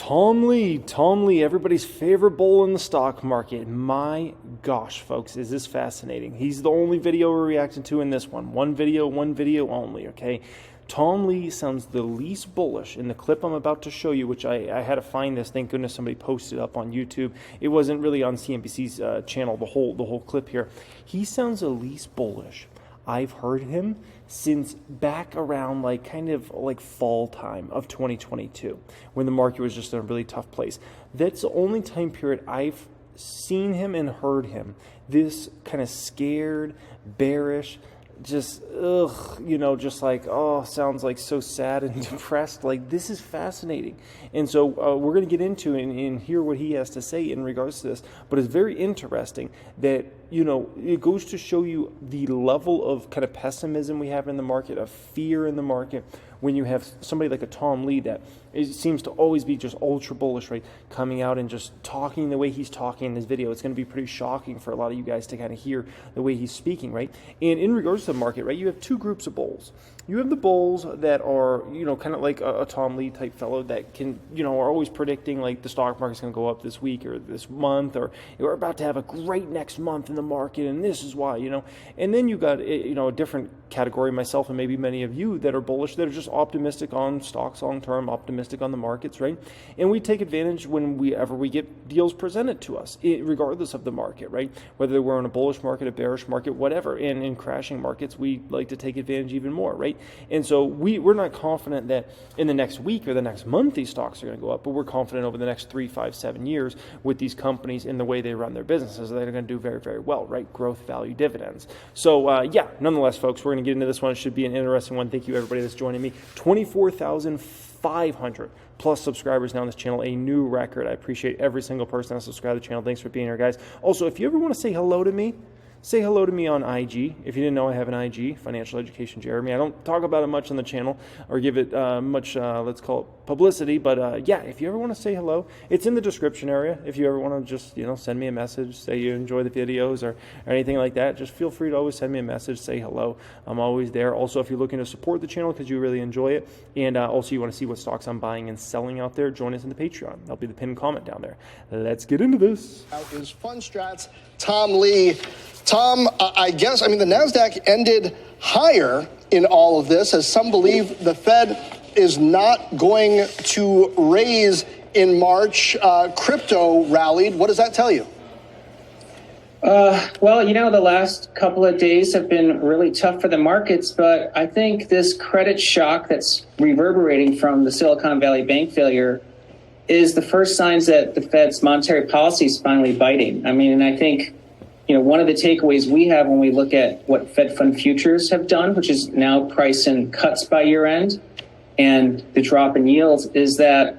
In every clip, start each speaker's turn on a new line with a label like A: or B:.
A: Tom Lee, everybody's favorite bull in the stock market. My gosh, folks, is this fascinating. He's the only video we're reacting to in this one. One video only, okay? Tom Lee sounds the least bullish in the clip I'm about to show you, which I had to find this. Thank goodness somebody posted up on YouTube. It wasn't really on CNBC's channel, the whole clip here. He sounds the least bullish I've heard him since back around kind of fall time of 2022, when the market was just in a really tough place. That's the only time period I've seen him and heard him this kind of scared, bearish, just sounds like so sad and depressed. This is fascinating. And so we're going to get into and hear what he has to say in regards to this. But it's very interesting that it goes to show you the level of kind of pessimism we have in the market, of fear in the market, when you have somebody like a Tom Lee that seems to always be just ultra bullish, right? Coming out and just talking the way he's talking in this video. It's going to be pretty shocking for a lot of you guys to kind of hear the way he's speaking, right? And in regards to the market, right, you have two groups of bulls. You have the bulls that are, kind of like a Tom Lee type fellow that can, are always predicting the stock market's going to go up this week or this month, or we're about to have a great next month in the market, and this is why, And then you got, a different category, myself and maybe many of you, that are bullish, that are just optimistic on stocks long term, optimistic on the markets, right? And we take advantage whenever we get deals presented to us, regardless of the market, right? Whether we're in a bullish market, a bearish market, whatever. And in crashing markets, we like to take advantage even more, right? And so we're not confident that in the next week or the next month these stocks are going to go up, but we're confident over the next 3, 5, 7 years with these companies in the way they run their businesses that are going to do very, very well, right? Growth, value, dividends. So nonetheless, folks, we're going to get into this one. It should be an interesting one. Thank you, everybody that's joining me. 24,500 plus subscribers now on this channel, a new record. I appreciate every single person that subscribed to the channel. Thanks for being here, guys. Also, if you ever want to say hello to me, say hello to me on IG. If you didn't know, I have an IG, Financial Education Jeremy. I don't talk about it much on the channel or give it much, let's call it publicity. But if you ever want to say hello, it's in the description area. If you ever want to just, send me a message, say you enjoy the videos or anything like that, just feel free to always send me a message, say hello. I'm always there. Also, if you're looking to support the channel because you really enjoy it, and also you want to see what stocks I'm buying and selling out there, join us in the Patreon. That'll be the pinned comment down there. Let's get into this.
B: Out is Fundstrat's Tom Lee. Tom, I guess, the NASDAQ ended higher in all of this, as some believe the Fed is not going to raise in March. Crypto rallied. What does that tell you?
C: The last couple of days have been really tough for the markets, but I think this credit shock that's reverberating from the Silicon Valley Bank failure is the first signs that the Fed's monetary policy is finally biting. And I think one of the takeaways we have when we look at what Fed Fund futures have done, which is now priced in cuts by year end, and the drop in yields, is that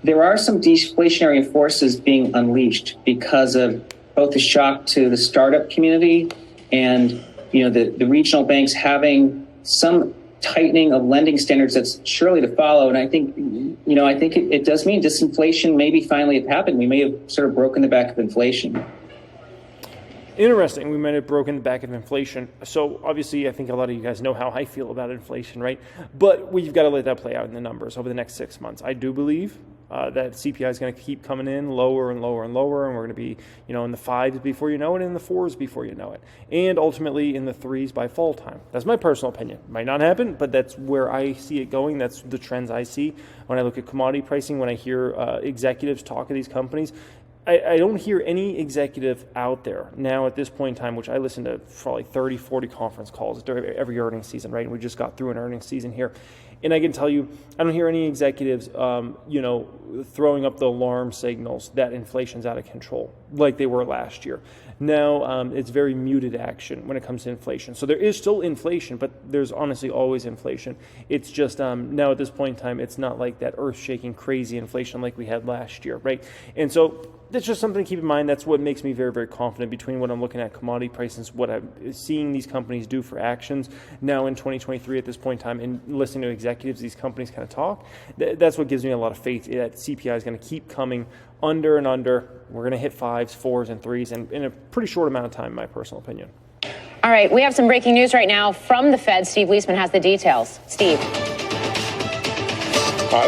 C: there are some deflationary forces being unleashed because of both the shock to the startup community and the regional banks having some tightening of lending standards that's surely to follow. And I think it does mean disinflation maybe finally have happened. We may have sort of broken the back of inflation.
A: Interesting. We might have broken the back of inflation. So obviously, I think a lot of you guys know how I feel about inflation, right? But we've got to let that play out in the numbers over the next 6 months. I do believe that CPI is going to keep coming in lower and lower and lower, and we're going to be, in the 5s before you know it, and in the 4s before you know it, and ultimately in the 3s by fall time. That's my personal opinion. Might not happen, but that's where I see it going. That's the trends I see when I look at commodity pricing. When I hear executives talk of these companies, I don't hear any executive out there now at this point in time, which I listen to probably 30, 40 conference calls every earnings season, right? And we just got through an earnings season here. And I can tell you, I don't hear any executives, throwing up the alarm signals that inflation's out of control like they were last year. Now, it's very muted action when it comes to inflation. So there is still inflation, but there's honestly always inflation. It's just now at this point in time, it's not like that earth-shaking crazy inflation like we had last year, right? And so that's just something to keep in mind. That's what makes me very, very confident between what I'm looking at commodity prices, what I'm seeing these companies do for actions now in 2023 at this point in time, and listening to executives, these companies kind of talk. That's what gives me a lot of faith that CPI is going to keep coming under and under. We're going to hit 5s, 4s, and 3s in a pretty short amount of time, in my personal opinion.
D: All right, we have some breaking news right now from the Fed. Steve Leisman has the details. Steve.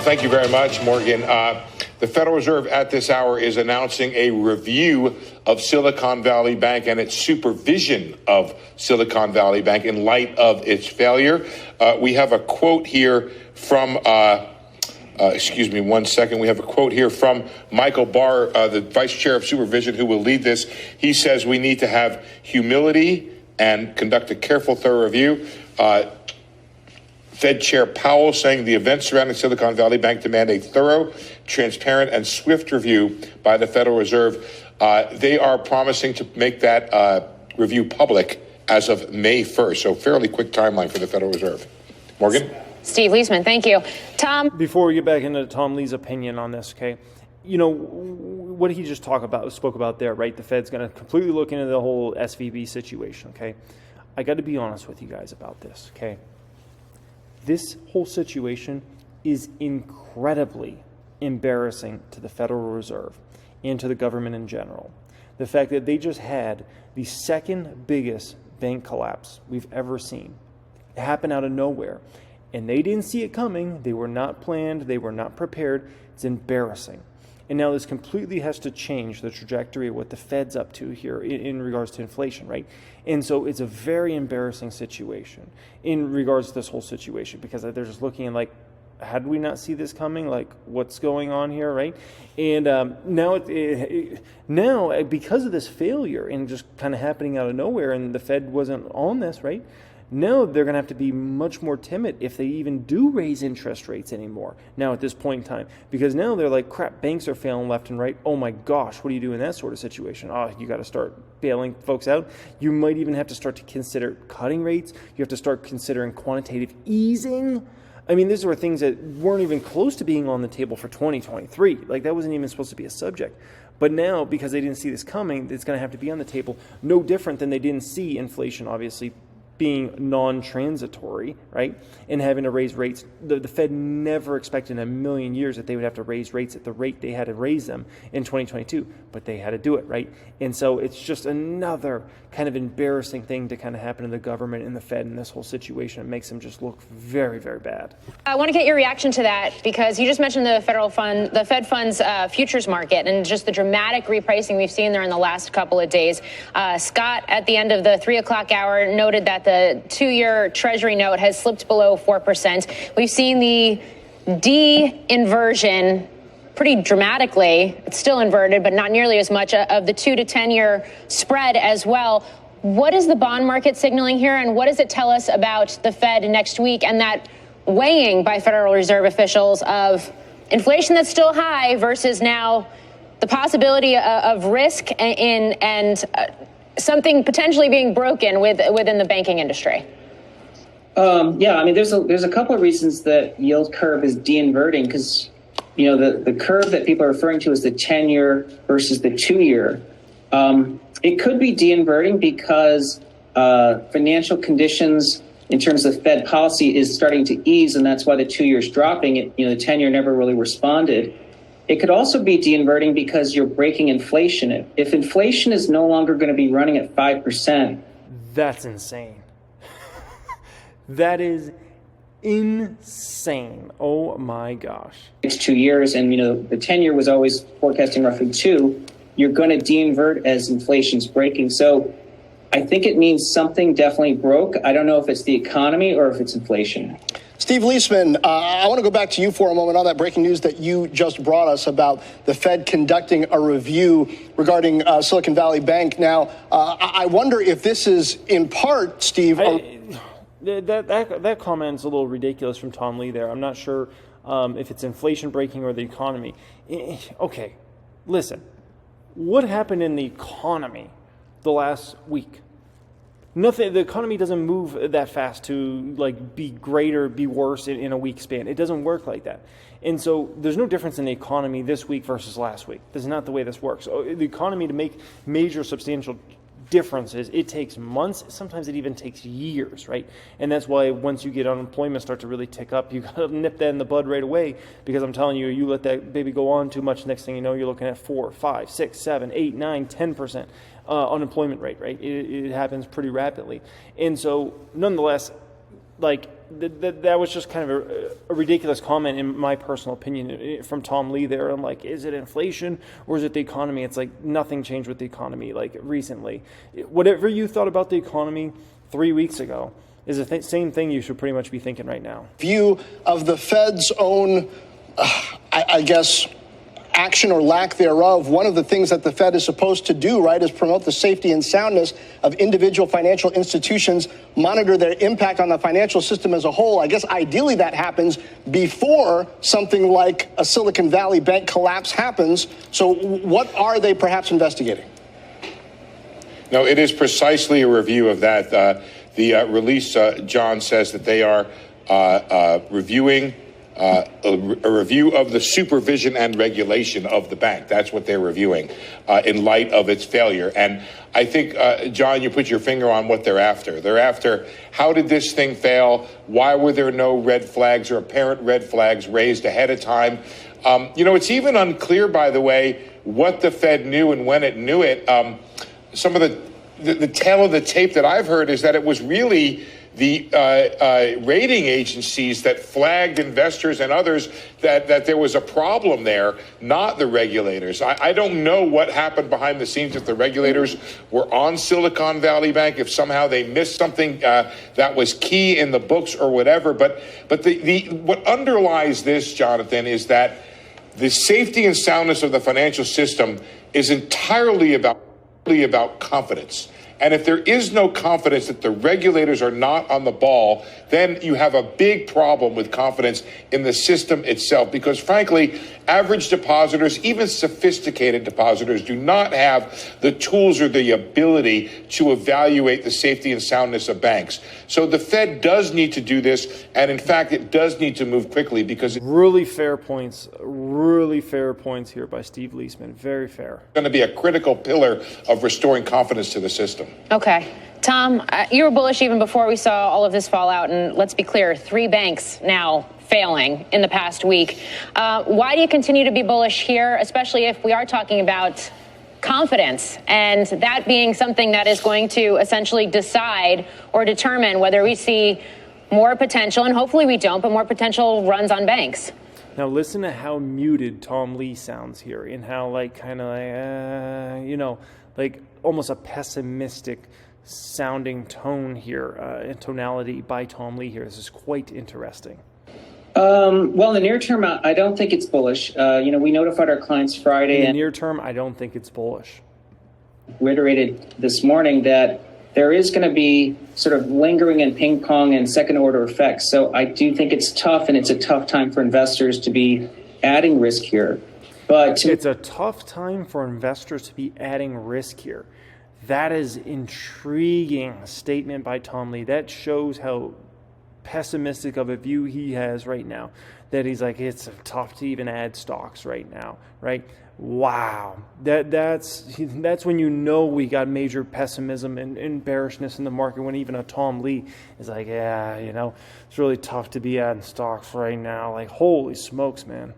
E: Thank you very much, Morgan. The Federal Reserve at this hour is announcing a review of Silicon Valley Bank and its supervision of Silicon Valley Bank in light of its failure. We have a quote here from, excuse me one second. We have a quote here from Michael Barr, the Vice Chair of Supervision, who will lead this. He says we need to have humility and conduct a careful, thorough review. Fed Chair Powell saying the events surrounding Silicon Valley Bank demand a thorough, transparent, and swift review by the Federal Reserve. They are promising to make that review public as of May 1st, so fairly quick timeline for the Federal Reserve. Morgan?
D: Steve Leisman, thank you. Tom?
A: Before we get back into Tom Lee's opinion on this, okay, you know, what he just spoke about there, right? The Fed's going to completely look into the whole SVB situation, okay? I got to be honest with you guys about this, okay? This whole situation is incredibly embarrassing to the Federal Reserve and to the government in general. The fact that they just had the second biggest bank collapse we've ever seen. It happened out of nowhere. And they didn't see it coming. They were not planned. They were not prepared. It's embarrassing. And now this completely has to change the trajectory of what the Fed's up to here in regards to inflation, right? And so it's a very embarrassing situation in regards to this whole situation, because they're just looking at like, how did we not see this coming? Like, what's going on here, right? And now because of this failure and just kind of happening out of nowhere, and the Fed wasn't on this, right? Now they're going to have to be much more timid if they even do raise interest rates anymore now at this point in time. Because now they're like, crap, banks are failing left and right. Oh my gosh, what do you do in that sort of situation? Oh, you got to start bailing folks out. You might even have to start to consider cutting rates. You have to start considering quantitative easing. I mean, these were things that weren't even close to being on the table for 2023. Like, that wasn't even supposed to be a subject. But now, because they didn't see this coming, it's going to have to be on the table. No different than they didn't see inflation, obviously, being non-transitory, right, and having to raise rates. The Fed never expected in a million years that they would have to raise rates at the rate they had to raise them in 2022, but they had to do it, right? And so it's just another kind of embarrassing thing to kind of happen to the government and the Fed in this whole situation. It makes them just look very, very bad.
D: I want to get your reaction to that, because you just mentioned the Fed funds futures market and just the dramatic repricing we've seen there in the last couple of days. Scott, at the end of the 3 o'clock hour, noted that the 2-year Treasury note has slipped below 4%. We've seen the de-inversion pretty dramatically. It's still inverted, but not nearly as much, of the 2 to 10-year spread as well. What is the bond market signaling here, and what does it tell us about the Fed next week and that weighing by Federal Reserve officials of inflation that's still high versus now the possibility of risk and something potentially being broken within the banking industry?
C: Yeah, I mean, there's a couple of reasons that yield curve is de-inverting, because, you know, the curve that people are referring to is the 10-year versus the 2-year. It could be de-inverting because financial conditions in terms of Fed policy is starting to ease, and that's why the 2 year's dropping. The 10-year never really responded. It could also be de-inverting because you're breaking inflation. If inflation is no longer going to be running at 5%.
A: That's insane. That is insane. Oh my gosh.
C: It's 2 years, and the 10-year was always forecasting roughly 2. You're going to de-invert as inflation's breaking. So I think it means something definitely broke. I don't know if it's the economy or if it's inflation.
B: Steve Leisman, I want to go back to you for a moment on that breaking news that you just brought us about the Fed conducting a review regarding Silicon Valley Bank. Now, I wonder if this is in part, Steve.
A: That comment's a little ridiculous from Tom Lee there. I'm not sure if it's inflation breaking or the economy. Okay, listen. What happened in the economy the last week? Nothing. The economy doesn't move that fast to be greater, be worse in a week span. It doesn't work like that. And so there's no difference in the economy this week versus last week. This is not the way this works. So the economy, to make major substantial differences, it takes months. Sometimes it even takes years, right? And that's why once you get unemployment start to really tick up, you got to nip that in the bud right away, because I'm telling you, you let that baby go on too much, next thing you know, you're looking at 4, 5, 6, 7, 8, 9, 10% unemployment rate, right? It happens pretty rapidly. And so nonetheless, that was just kind of a ridiculous comment, in my personal opinion, from Tom Lee there. I'm like, is it inflation or is it the economy? It's like nothing changed with the economy, like recently. Whatever you thought about the economy 3 weeks ago is the same thing you should pretty much be thinking right now.
B: View of the Fed's own, I guess, action or lack thereof. One of the things that the Fed is supposed to do, right, is promote the safety and soundness of individual financial institutions, monitor their impact on the financial system as a whole. I guess ideally that happens before something like a Silicon Valley Bank collapse happens. So what are they perhaps investigating?
E: No, it is precisely a review of that. The release, John, says that they are reviewing a review of the supervision and regulation of the bank. That's what they're reviewing in light of its failure. And I think, John, you put your finger on what they're after. They're after, how did this thing fail? Why were there no red flags or apparent red flags raised ahead of time? It's even unclear, by the way, what the Fed knew and when it knew it. Some of the tale of the tape that I've heard is that it was really the rating agencies that flagged investors and others that there was a problem there, not the regulators. I don't know what happened behind the scenes, if the regulators were on Silicon Valley Bank, if somehow they missed something that was key in the books or whatever. But what underlies this, Jonathan, is that the safety and soundness of the financial system is entirely about confidence. And if there is no confidence that the regulators are not on the ball, then you have a big problem with confidence in the system itself. Because frankly, average depositors, even sophisticated depositors, do not have the tools or the ability to evaluate the safety and soundness of banks. So the Fed does need to do this. And in fact, it does need to move quickly because
A: really fair points here by Steve Leisman. Very fair.
E: It's going to be a critical pillar of restoring confidence to the system.
D: Okay. Tom, you were bullish even before we saw all of this fallout. And let's be clear, 3 banks now failing in the past week. Why do you continue to be bullish here, especially if we are talking about confidence and that being something that is going to essentially decide or determine whether we see more potential, and hopefully we don't, but more potential runs on banks?
A: Now listen to how muted Tom Lee sounds here, and how like almost a pessimistic sounding tone here, and tonality by Tom Lee here. This is quite interesting.
C: Well, in the near term, I don't think it's bullish. We notified our clients Friday.
A: In the near term, I don't think it's bullish.
C: Reiterated this morning that there is going to be sort of lingering and ping pong and second order effects. So I do think it's tough, and it's a tough time for investors to be adding risk here. But
A: it's a tough time for investors to be adding risk here. That is intriguing statement by Tom Lee. That shows how pessimistic of a view he has right now. That he's like, it's tough to even add stocks right now, right? Wow. That's when you know we got major pessimism and bearishness in the market, when even a Tom Lee is like, yeah, it's really tough to be adding stocks right now. Like, holy smokes, man.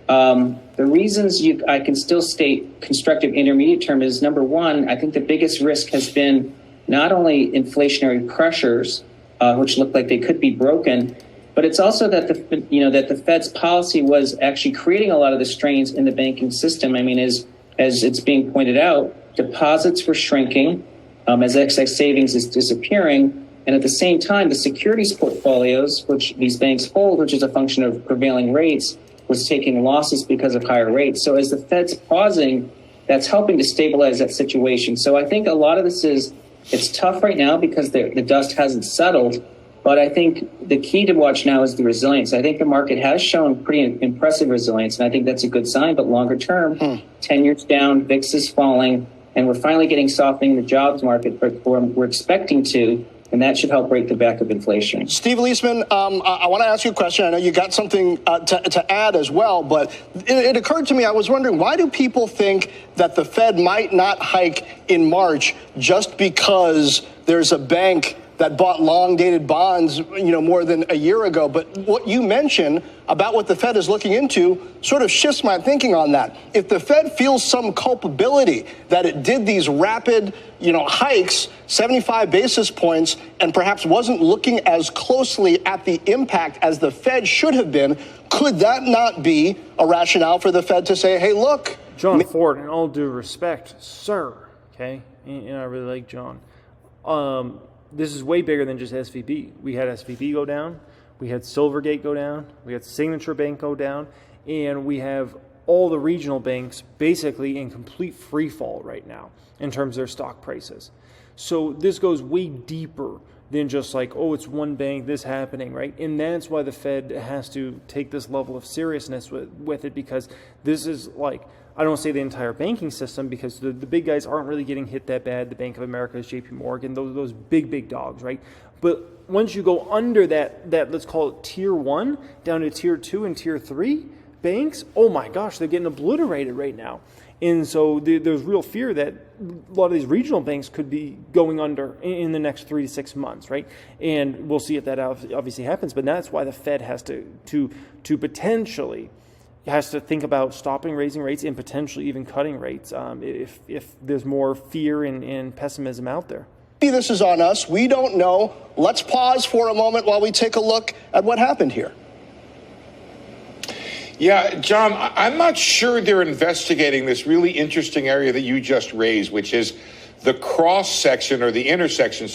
C: The reasons I can still state constructive intermediate term is, number one, I think the biggest risk has been not only inflationary pressures, which look like they could be broken, but it's also that the Fed's policy was actually creating a lot of the strains in the banking system. I mean, as it's being pointed out, deposits were shrinking as excess savings is disappearing, and at the same time, the securities portfolios, which these banks hold, which is a function of prevailing rates, was taking losses because of higher rates. So as the Fed's pausing, that's helping to stabilize that situation. So I think a lot of this it's tough right now because the dust hasn't settled. But I think the key to watch now is the resilience. I think the market has shown pretty impressive resilience, and I think that's a good sign. But longer term, 10 years down, VIX is falling, and we're finally getting softening in the jobs market, but we're expecting to. And that should help break the back of inflation.
B: Steve Leisman, I want to ask you a question. I know you got something to add as well, but it occurred to me, I was wondering, why do people think that the Fed might not hike in March just because there's a bank that bought long-dated bonds, more than a year ago. But what you mentioned about what the Fed is looking into sort of shifts my thinking on that. If the Fed feels some culpability that it did these rapid, hikes, 75 basis points, and perhaps wasn't looking as closely at the impact as the Fed should have been, could that not be a rationale for the Fed to say, hey, look?
A: John Ford, in all due respect, sir, okay, and I really like John, this is way bigger than just SVB. We had SVB go down, we had Silvergate go down, we had Signature Bank go down, and we have all the regional banks basically in complete free fall right now in terms of their stock prices. So this goes way deeper than just like, oh, it's one bank, this happening, right? And that's why the Fed has to take this level of seriousness with it, because this is like, I don't want to say the entire banking system, because the big guys aren't really getting hit that bad. The Bank of America, JP Morgan, those big dogs, right? But once you go under that let's call it tier 1 down to tier 2 and tier 3 banks, oh my gosh, they're getting obliterated right now. And so there's real fear that a lot of these regional banks could be going under in the next 3 to 6 months, right? And we'll see if that obviously happens. But that's why the Fed has to potentially has to think about stopping raising rates and potentially even cutting rates if there's more fear and pessimism out there.
B: This is on us. We don't know. Let's pause for a moment while we take a look at what happened here.
E: Yeah, John, I'm not sure they're investigating this really interesting area that you just raised, which is the cross-section or the intersection,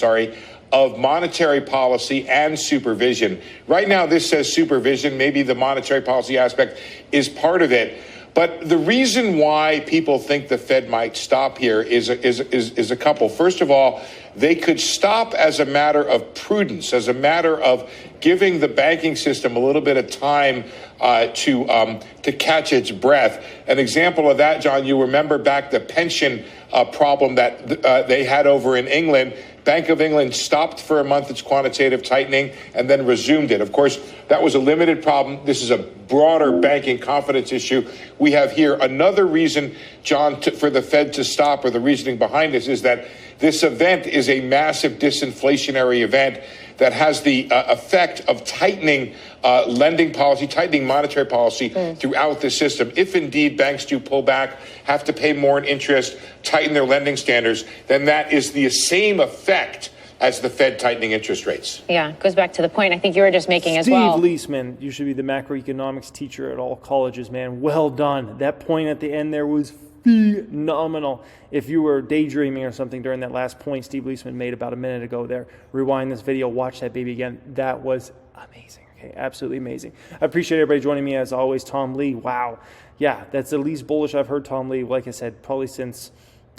E: of monetary policy and supervision. Right now, this says supervision. Maybe the monetary policy aspect is part of it. But the reason why people think the Fed might stop here is a couple. First of all, they could stop as a matter of prudence, as a matter of giving the banking system a little bit of time to catch its breath. An example of that, John, you remember back the pension problem that they had over in England. Bank of England stopped for a month its quantitative tightening and then resumed it. Of course, that was a limited problem. This is a broader banking confidence issue. We have here another reason, John, for the Fed to stop, or the reasoning behind this, is that this event is a massive disinflationary event that has the effect of tightening lending policy, tightening monetary policy throughout the system. If indeed banks do pull back, have to pay more in interest, tighten their lending standards, then that is the same effect as the Fed tightening interest rates.
D: Yeah, it goes back to the point I think you were just making as well.
A: Steve Leisman, you should be the macroeconomics teacher at all colleges, man. Well done. That point at the end there was phenomenal. If you were daydreaming or something during that last point Steve Leisman made about a minute ago there, rewind this video, watch that baby again. That was amazing. Okay, absolutely amazing. I appreciate everybody joining me as always. Tom Lee, wow. Yeah, that's the least bullish I've heard Tom Lee, like I said, probably since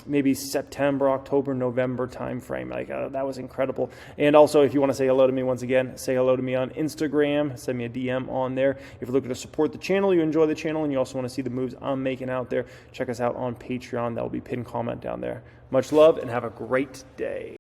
A: maybe September, October, November timeframe. That was incredible. And also, if you want to say hello to me once again, say hello to me on Instagram. Send me a DM on there. If you're looking to support the channel, you enjoy the channel, and you also want to see the moves I'm making out there, check us out on Patreon. That will be pinned comment down there. Much love, and have a great day.